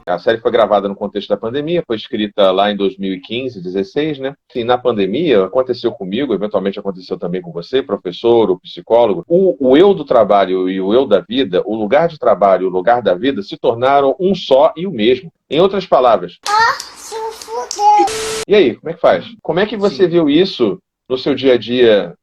A série foi gravada no contexto da pandemia, foi escrita lá em 2015, 16, né? E na pandemia, aconteceu comigo, eventualmente aconteceu também com você, professor ou psicólogo, o eu do trabalho e o eu da vida, o lugar de trabalho e o lugar da vida se tornaram um só e o mesmo. Em outras palavras... E aí, como é que faz? Como é que você viu isso no seu dia a dia,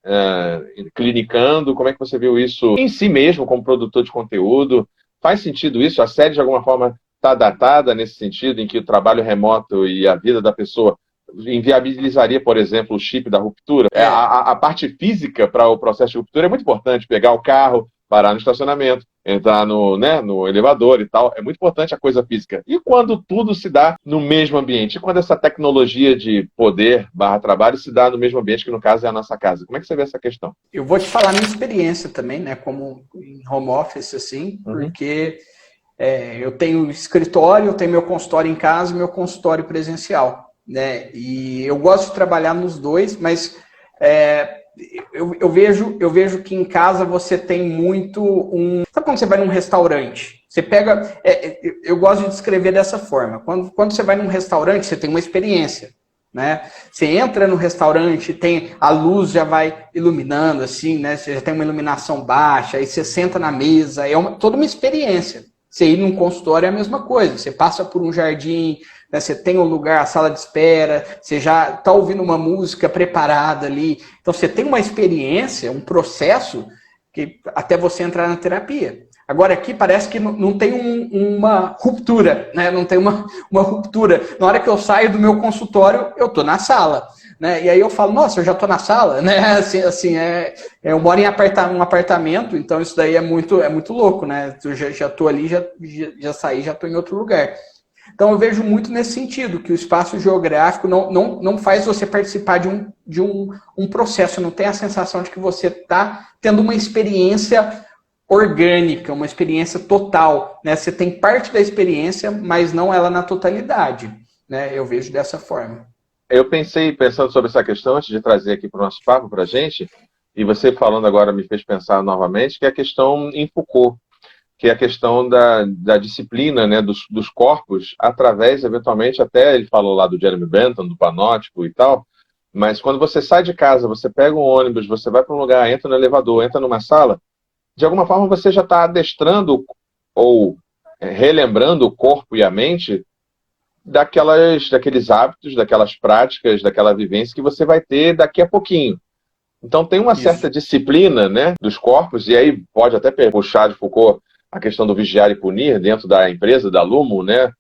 clinicando? Como é que você viu isso em si mesmo, como produtor de conteúdo? Faz sentido isso? A série, de alguma forma, está datada nesse sentido, em que o trabalho remoto e a vida da pessoa inviabilizaria, por exemplo, o chip da ruptura? A parte física para o processo de ruptura é muito importante. Pegar o carro, parar no estacionamento, entrar no elevador e tal. É muito importante a coisa física. E quando tudo se dá no mesmo ambiente? E quando essa tecnologia de poder / trabalho se dá no mesmo ambiente, que no caso é a nossa casa? Como é que você vê essa questão? Eu vou te falar minha experiência também, né? Como em home office, assim, porque eu tenho escritório, eu tenho meu consultório em casa e meu consultório presencial, né? E eu gosto de trabalhar nos dois, mas eu vejo que em casa você tem muito Sabe quando você vai num restaurante? Você pega... eu gosto de descrever dessa forma. Quando você vai num restaurante, você tem uma experiência, né? Você entra no restaurante, a luz já vai iluminando, assim, né? Você já tem uma iluminação baixa, aí você senta na mesa, toda uma experiência. Você ir num consultório é a mesma coisa. Você passa por um jardim, né? Você tem um lugar, a sala de espera, você já está ouvindo uma música preparada ali. Então você tem uma experiência, um processo que até você entrar na terapia. Agora aqui parece que não tem uma ruptura, né? Não tem uma ruptura. Na hora que eu saio do meu consultório, eu estou na sala, né? E aí eu falo, nossa, eu já estou na sala, né? Eu moro em um apartamento, então isso daí é muito louco, né? Eu já estou ali, já saí, já estou em outro lugar. Então eu vejo muito nesse sentido, que o espaço geográfico não faz você participar de um processo, não tem a sensação de que você está tendo uma experiência orgânica, uma experiência total, né? Você tem parte da experiência, mas não ela na totalidade, né? Eu vejo dessa forma. Eu pensando sobre essa questão, antes de trazer aqui para o nosso papo para a gente, e você falando agora me fez pensar novamente, que é a questão em Foucault, que é a questão da disciplina, né, dos corpos, através, eventualmente, até ele falou lá do Jeremy Bentham, do panótipo e tal, mas quando você sai de casa, você pega um ônibus, você vai para um lugar, entra no elevador, entra numa sala, de alguma forma você já está adestrando ou relembrando o corpo e a mente daqueles hábitos, daquelas práticas, daquela vivência que você vai ter daqui a pouquinho. Então tem uma certa disciplina, né, dos corpos, e aí pode até puxar de Foucault a questão do vigiar e punir dentro da empresa, da Lumo, né,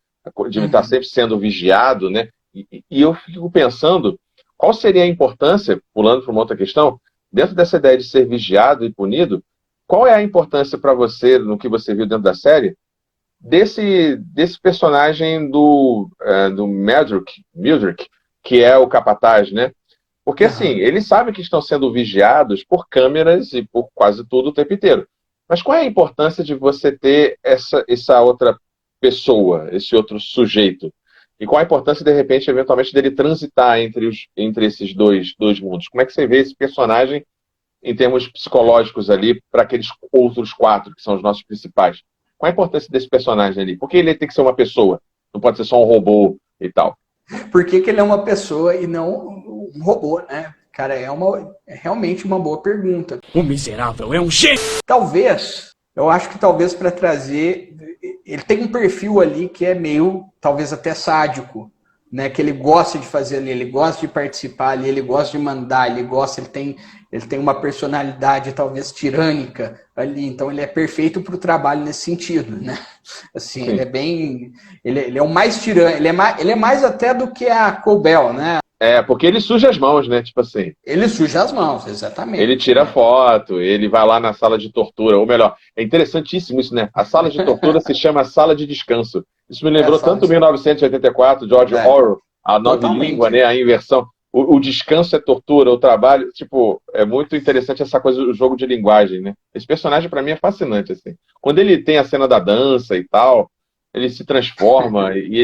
de estar sempre sendo vigiado, né, e eu fico pensando qual seria a importância, pulando para uma outra questão, dentro dessa ideia de ser vigiado e punido, qual é a importância para você, no que você viu dentro da série, desse personagem do Mildred, que é o capataz, né? Porque, assim, eles sabem que estão sendo vigiados por câmeras e por quase tudo o tempo inteiro. Mas qual é a importância de você ter essa outra pessoa, esse outro sujeito? E qual a importância, de repente, eventualmente, dele transitar entre esses dois mundos? Como é que você vê esse personagem em termos psicológicos ali para aqueles outros 4, que são os nossos principais? Qual a importância desse personagem ali? Por que ele tem que ser uma pessoa? Não pode ser só um robô e tal? Por que ele é uma pessoa e não um robô, né? Cara, é realmente uma boa pergunta. O miserável é um gênio! Eu acho que talvez para trazer... Ele tem um perfil ali que é meio, talvez até sádico, né? Que ele gosta de fazer ali, ele gosta de participar ali, ele gosta de mandar, ele tem uma personalidade talvez tirânica ali, então ele é perfeito para o trabalho nesse sentido, né? Assim, ele é bem... Ele é o mais tirânico, ele é mais até do que a Cobell, né? Porque ele suja as mãos, né? Tipo assim. Ele suja as mãos, exatamente. Ele tira foto, ele vai lá na sala de tortura, ou melhor, é interessantíssimo isso, né? A sala de tortura se chama sala de descanso. Isso me lembrou tanto 1984, George Orwell, a nova língua, né? A inversão. O descanso é tortura, o trabalho, tipo, é muito interessante essa coisa do jogo de linguagem, né? Esse personagem, pra mim, é fascinante, assim. Quando ele tem a cena da dança e tal, ele se transforma e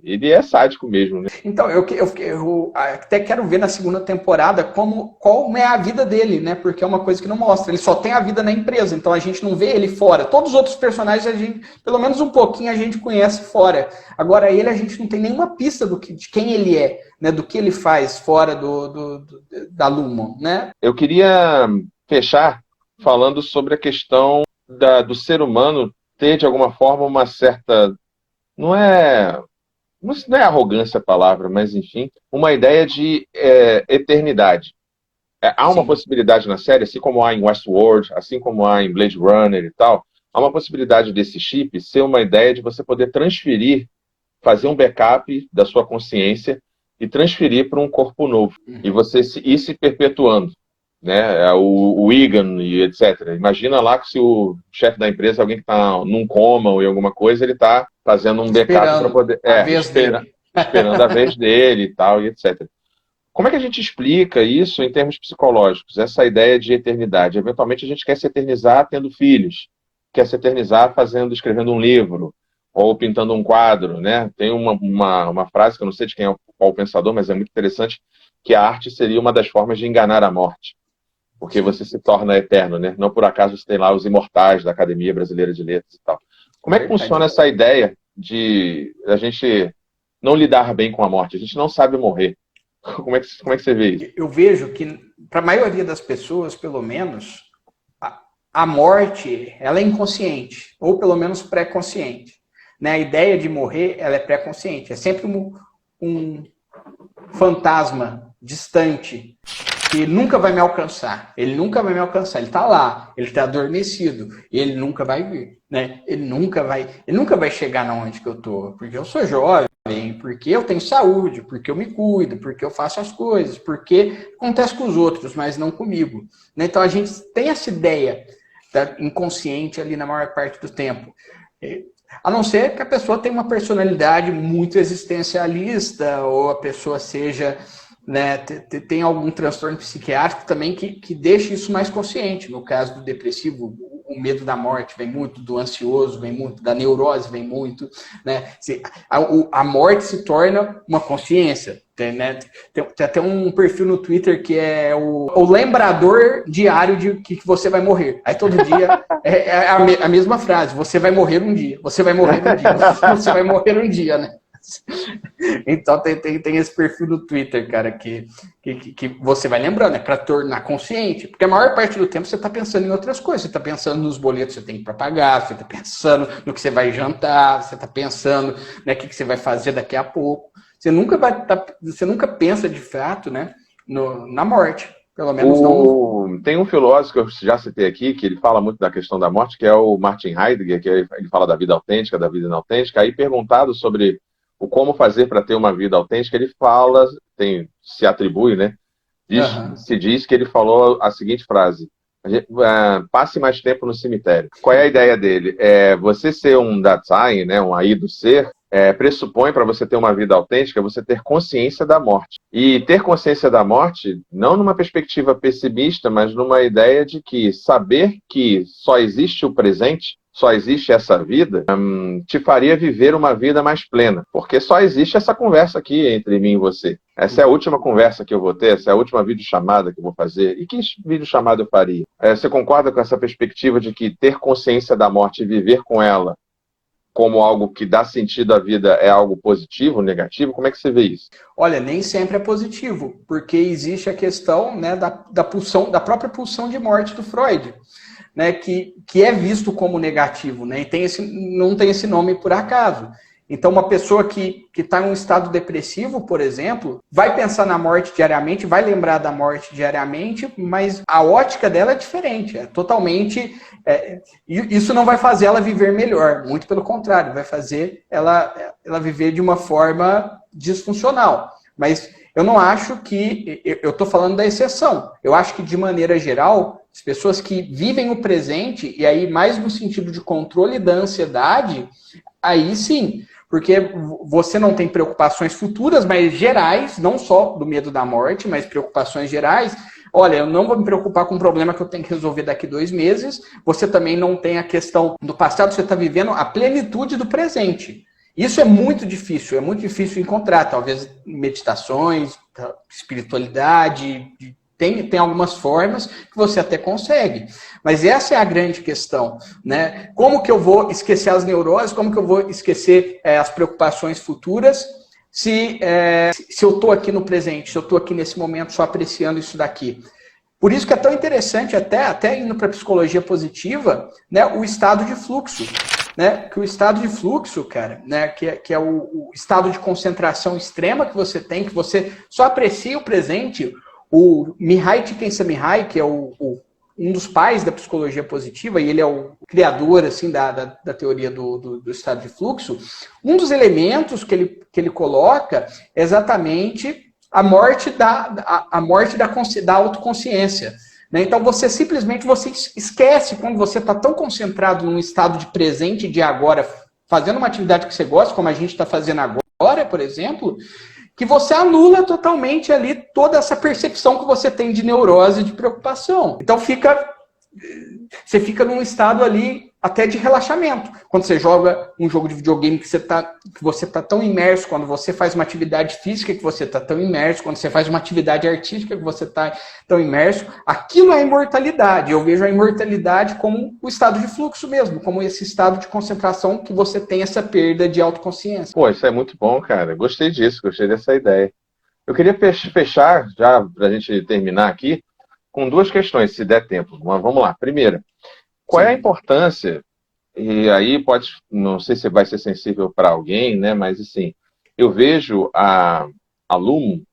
ele é sádico mesmo, né? Então, eu até quero ver na segunda temporada qual é a vida dele, né? Porque é uma coisa que não mostra. Ele só tem a vida na empresa, então a gente não vê ele fora. Todos os outros personagens, a gente, pelo menos um pouquinho, a gente conhece fora. Agora, ele, a gente não tem nenhuma pista de quem ele é, né? Do que ele faz fora da Lumon, né? Eu queria fechar falando sobre a questão do ser humano ter, de alguma forma, uma certa... Não é arrogância a palavra, mas, enfim, uma ideia de eternidade. Há uma Sim. possibilidade na série, assim como há em Westworld, assim como há em Blade Runner e tal, há uma possibilidade desse chip ser uma ideia de você poder transferir, fazer um backup da sua consciência e transferir para um corpo novo. E você ir se perpetuando. Né, o Egan e etc. Imagina lá que se o chefe da empresa, alguém que está num coma ou em alguma coisa, ele está fazendo um backup para poder... esperando a vez dele e tal, e etc. Como é que a gente explica isso em termos psicológicos? Essa ideia de eternidade. Eventualmente a gente quer se eternizar tendo filhos, quer se eternizar escrevendo um livro, ou pintando um quadro, né? Tem uma frase que eu não sei de quem é o pensador, mas é muito interessante, que a arte seria uma das formas de enganar a morte. Porque você se torna eterno, né? Não por acaso você tem lá os imortais da Academia Brasileira de Letras e tal. Como é que funciona essa ideia de a gente não lidar bem com a morte? A gente não sabe morrer. Como é que você vê isso? Eu vejo que, para a maioria das pessoas, pelo menos, a morte ela é inconsciente, ou pelo menos pré-consciente. Né? A ideia de morrer ela é pré-consciente. É sempre um fantasma distante que nunca vai me alcançar. Ele nunca vai me alcançar. Ele está lá, ele está adormecido, e ele nunca vai vir, né? Ele nunca vai chegar na onde que eu tô, porque eu sou jovem, porque eu tenho saúde, porque eu me cuido, porque eu faço as coisas, porque acontece com os outros, mas não comigo. Né? Então a gente tem essa ideia inconsciente ali na maior parte do tempo. A não ser que a pessoa tenha uma personalidade muito existencialista, ou a pessoa seja... Né, tem algum transtorno psiquiátrico também que deixa isso mais consciente. No caso do depressivo, o medo da morte vem muito, do ansioso vem muito, da neurose vem muito. Né? A morte se torna uma consciência. Né? Tem até um perfil no Twitter que é o lembrador diário de que você vai morrer. Aí todo dia é a mesma frase: você vai morrer um dia, você vai morrer um dia, você vai morrer um dia, né? Então tem esse perfil do Twitter, cara, que você vai lembrando, para tornar consciente, porque a maior parte do tempo você está pensando em outras coisas, você está pensando nos boletos que você tem para pagar, você está pensando no que você vai jantar, você está pensando, né, o que você vai fazer daqui a pouco. Você nunca pensa de fato, né, na morte, pelo menos não. Tem um filósofo que eu já citei aqui, que ele fala muito da questão da morte, que é o Martin Heidegger, que ele fala da vida autêntica, da vida inautêntica. Aí, perguntado sobre o como fazer para ter uma vida autêntica, ele fala, se atribui, né? Se diz que ele falou a seguinte frase: passe mais tempo no cemitério. Qual é a ideia dele? Você ser um Dasein, né, um aí do ser, pressupõe, para você ter uma vida autêntica, você ter consciência da morte. E ter consciência da morte, não numa perspectiva pessimista, mas numa ideia de que saber que só existe o presente, só existe essa vida, te faria viver uma vida mais plena. Porque só existe essa conversa aqui entre mim e você. Essa é a última conversa que eu vou ter, essa é a última videochamada que eu vou fazer. E que videochamada eu faria? Você concorda com essa perspectiva de que ter consciência da morte e viver com ela como algo que dá sentido à vida é algo positivo, negativo? Como é que você vê isso? Olha, nem sempre é positivo, porque existe a questão, né, da própria pulsão de morte do Freud. Né, que é visto como negativo, né, e não tem esse nome por acaso. Então, uma pessoa que está em um estado depressivo, por exemplo, vai pensar na morte diariamente, vai lembrar da morte diariamente, mas a ótica dela é diferente, é totalmente... isso não vai fazer ela viver melhor, muito pelo contrário, vai fazer ela viver de uma forma disfuncional. Mas eu não acho que... Eu estou falando da exceção. Eu acho que, de maneira geral, as pessoas que vivem o presente, e aí mais no sentido de controle da ansiedade, aí sim, porque você não tem preocupações futuras, mas gerais, não só do medo da morte, mas preocupações gerais, olha, eu não vou me preocupar com um problema que eu tenho que resolver daqui 2 meses. Você também não tem a questão do passado, você está vivendo a plenitude do presente. Isso é muito difícil encontrar, talvez meditações, espiritualidade, tem algumas formas que você até consegue. Mas essa é a grande questão, né? Como que eu vou esquecer as neuroses, como que eu vou esquecer as preocupações futuras se eu estou aqui no presente, se eu estou aqui nesse momento só apreciando isso daqui. Por isso que é tão interessante, até indo para a psicologia positiva, né, o estado de fluxo. Né, que o estado de fluxo, cara, né, que é o estado de concentração extrema que você tem, que você só aprecia o presente. O Mihai Csikszentmihalyi, que é um dos pais da psicologia positiva, e ele é o criador assim, da teoria do estado de fluxo, um dos elementos que ele coloca é exatamente a morte da autoconsciência. Então, você simplesmente esquece quando você está tão concentrado num estado de presente, de agora, fazendo uma atividade que você gosta, como a gente está fazendo agora, por exemplo, que você anula totalmente ali toda essa percepção que você tem de neurose, de preocupação. Então, você fica num estado ali até de relaxamento. Quando você joga um jogo de videogame que você tá tão imerso, quando você faz uma atividade física que você está tão imerso, quando você faz uma atividade artística que você está tão imerso, aquilo é imortalidade. Eu vejo a imortalidade como o estado de fluxo mesmo, como esse estado de concentração que você tem essa perda de autoconsciência. Pô, isso é muito bom, cara. Gostei disso, gostei dessa ideia. Eu queria fechar, já para a gente terminar aqui, com 2 questões, se der tempo. Mas vamos lá. Primeira, qual é a importância, e aí não sei se vai ser sensível para alguém, né, mas assim, eu vejo a Lumo,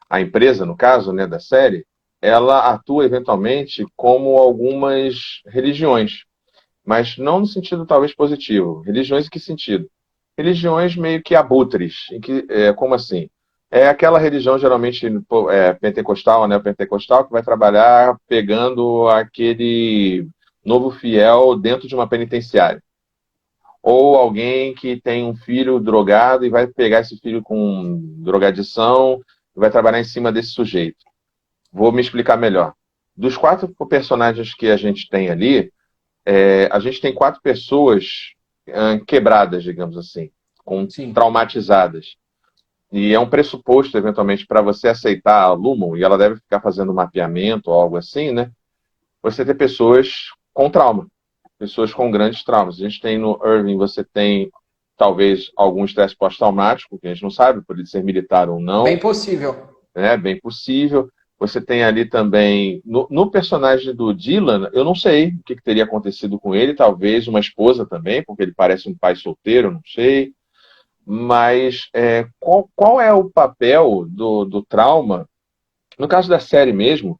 a empresa, no caso, né, da série, ela atua eventualmente como algumas religiões, mas não no sentido talvez positivo. Religiões em que sentido? Religiões meio que abutres, como assim? É aquela religião geralmente pentecostal, né, pentecostal, que vai trabalhar pegando aquele novo fiel dentro de uma penitenciária. Ou alguém que tem um filho drogado e vai pegar esse filho com drogadição e vai trabalhar em cima desse sujeito. Vou me explicar melhor. Dos 4 personagens que a gente tem ali, a gente tem 4 pessoas quebradas, digamos assim, traumatizadas. E é um pressuposto, eventualmente, para você aceitar a Lumon, e ela deve ficar fazendo um mapeamento ou algo assim, né? Você ter pessoas com trauma, pessoas com grandes traumas. A gente tem no Irving, você tem talvez algum estresse pós-traumático, que a gente não sabe, por ele ser militar ou não. Bem possível. Bem possível. Você tem ali também, no personagem do Dylan, eu não sei o que teria acontecido com ele, talvez uma esposa também, porque ele parece um pai solteiro, não sei. Mas qual é o papel do trauma, no caso da série mesmo,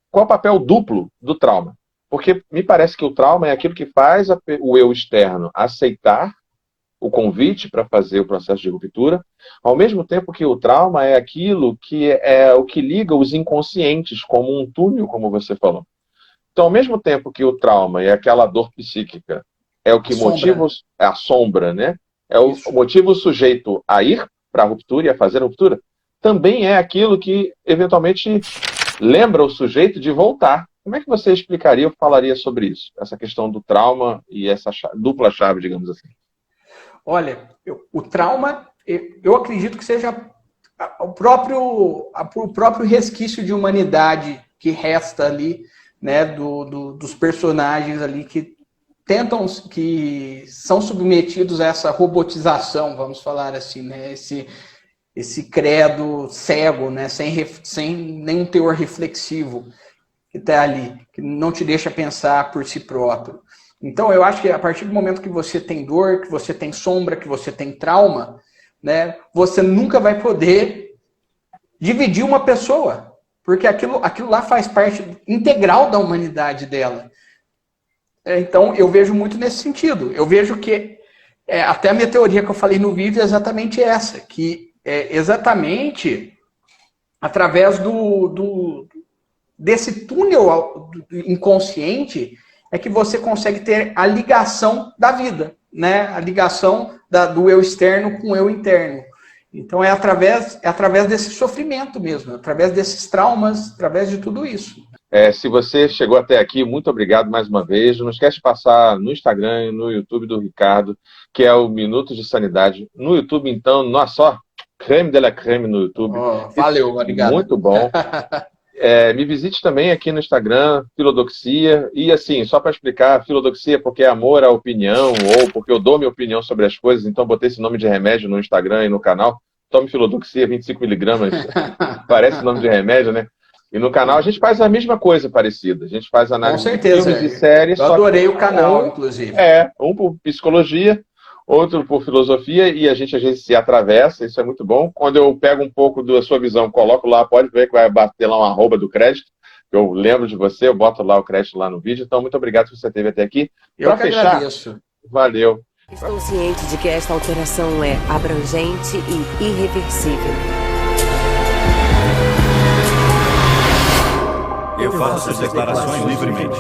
qual é o papel duplo do trauma? Porque me parece que o trauma é aquilo que faz o eu externo aceitar o convite para fazer o processo de ruptura, ao mesmo tempo que o trauma é aquilo que é o que liga os inconscientes, como um túnel, como você falou. Então, ao mesmo tempo que o trauma é aquela dor psíquica, é o que motiva a sombra, né? É o motiva o sujeito a ir para a ruptura e a fazer a ruptura, também é aquilo que, eventualmente, lembra o sujeito de voltar. Como é que você explicaria ou falaria sobre isso? Essa questão do trauma e essa dupla chave, digamos assim. Olha, o trauma, eu acredito que seja o próprio resquício de humanidade que resta ali, né, dos personagens ali que que são submetidos a essa robotização, vamos falar assim, né? Esse credo cego, né? Sem nenhum teor reflexivo que está ali, que não te deixa pensar por si próprio. Então, eu acho que a partir do momento que você tem dor, que você tem sombra, que você tem trauma, né? Você nunca vai poder dividir uma pessoa, porque aquilo lá faz parte integral da humanidade dela. Então, eu vejo muito nesse sentido. Eu vejo que, até a minha teoria que eu falei no vídeo é exatamente essa, que é exatamente através desse túnel inconsciente é que você consegue ter a ligação da vida, né? A ligação do eu externo com o eu interno. Então é através desse sofrimento mesmo, através desses traumas, através de tudo isso. Se você chegou até aqui, muito obrigado mais uma vez. Não esquece de passar no Instagram e no YouTube do Ricardo, que é o Minutos de Sanidade. No YouTube, então, nossa, só creme de la creme no YouTube. Valeu, obrigado. Muito bom. Me visite também aqui no Instagram, Filodoxia. E assim, só para explicar, Filodoxia porque é amor à opinião, ou porque eu dou minha opinião sobre as coisas, então botei esse nome de remédio no Instagram e no canal. Tome Filodoxia, 25mg, parece nome de remédio, né? E no canal a gente faz a mesma coisa parecida. A gente faz análise de filmes e séries. Eu adorei o canal, inclusive. Um por psicologia, outro por filosofia, e a gente às vezes se atravessa, isso é muito bom. Quando eu pego um pouco da sua visão, coloco lá, pode ver que vai bater lá um @ do crédito. Eu lembro de você, eu boto lá o crédito lá no vídeo. Então, muito obrigado por você esteve até aqui. Eu que agradeço. Valeu. Estou ciente de que esta alteração é abrangente e irreversível. Eu faço as declarações livremente.